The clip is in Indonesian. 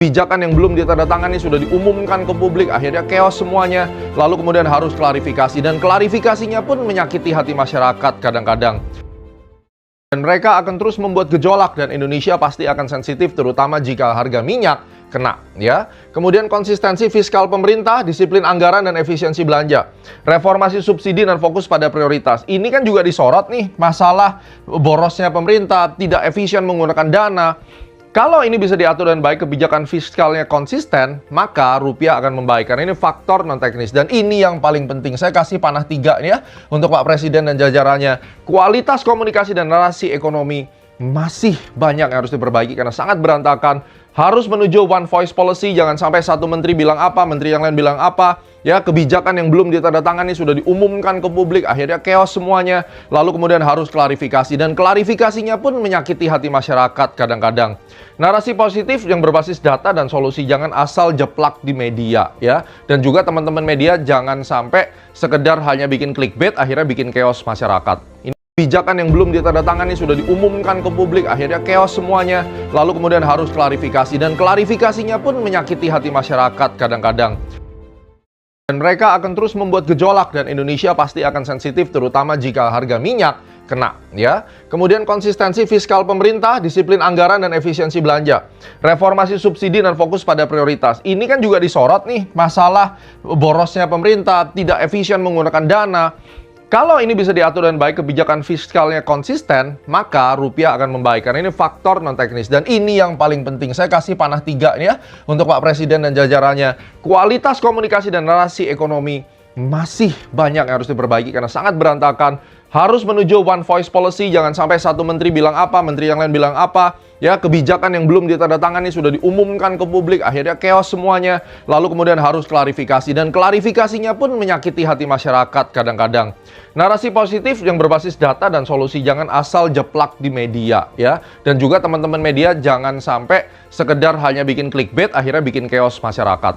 Kebijakan yang belum ditandatangani sudah diumumkan ke publik, akhirnya chaos semuanya, lalu kemudian harus klarifikasi, dan klarifikasinya pun menyakiti hati masyarakat kadang-kadang. Dan mereka akan terus membuat gejolak, dan Indonesia pasti akan sensitif, terutama jika harga minyak kena, ya. Kemudian konsistensi fiskal pemerintah, disiplin anggaran dan efisiensi belanja, reformasi subsidi dan fokus pada prioritas. Ini kan juga disorot nih, masalah borosnya pemerintah, tidak efisien menggunakan dana. Kalau ini bisa diatur dan baik, kebijakan fiskalnya konsisten, maka rupiah akan membaik. Karena ini faktor non-teknis. Dan ini yang paling penting. Saya kasih panah 3 nih ya, untuk Pak Presiden dan jajarannya. Kualitas komunikasi dan narasi ekonomi masih banyak yang harus diperbaiki karena sangat berantakan. Harus menuju one voice policy, jangan sampai satu menteri bilang apa, menteri yang lain bilang apa. Ya, kebijakan yang belum ditandatangani sudah diumumkan ke publik, akhirnya chaos semuanya. Lalu kemudian harus klarifikasi, dan klarifikasinya pun menyakiti hati masyarakat kadang-kadang. Narasi positif yang berbasis data dan solusi, jangan asal jeplak di media, ya. Dan juga teman-teman media jangan sampai sekedar hanya bikin clickbait, akhirnya bikin chaos masyarakat. Kebijakan yang belum ditandatangani sudah diumumkan ke publik, akhirnya chaos semuanya, lalu kemudian harus klarifikasi, dan klarifikasinya pun menyakiti hati masyarakat kadang-kadang. Dan mereka akan terus membuat gejolak, dan Indonesia pasti akan sensitif, terutama jika harga minyak kena, ya. Kemudian konsistensi fiskal pemerintah, disiplin anggaran dan efisiensi belanja, reformasi subsidi dan fokus pada prioritas. Ini kan juga disorot nih, masalah borosnya pemerintah, tidak efisien menggunakan dana. Kalau ini bisa diatur dan baik, kebijakan fiskalnya konsisten, maka rupiah akan membaik. Karena ini faktor non-teknis. Dan ini yang paling penting. Saya kasih panah 3 nih ya, untuk Pak Presiden dan jajarannya. Kualitas komunikasi dan narasi ekonomi masih banyak yang harus diperbaiki karena sangat berantakan. Harus menuju one voice policy, jangan sampai satu menteri bilang apa, menteri yang lain bilang apa. Ya, kebijakan yang belum ditandatangani sudah diumumkan ke publik, akhirnya chaos semuanya. Lalu kemudian harus klarifikasi, dan klarifikasinya pun menyakiti hati masyarakat kadang-kadang. Narasi positif yang berbasis data dan solusi, jangan asal jeplak di media, ya. Dan juga teman-teman media jangan sampai sekedar hanya bikin clickbait, akhirnya bikin chaos masyarakat.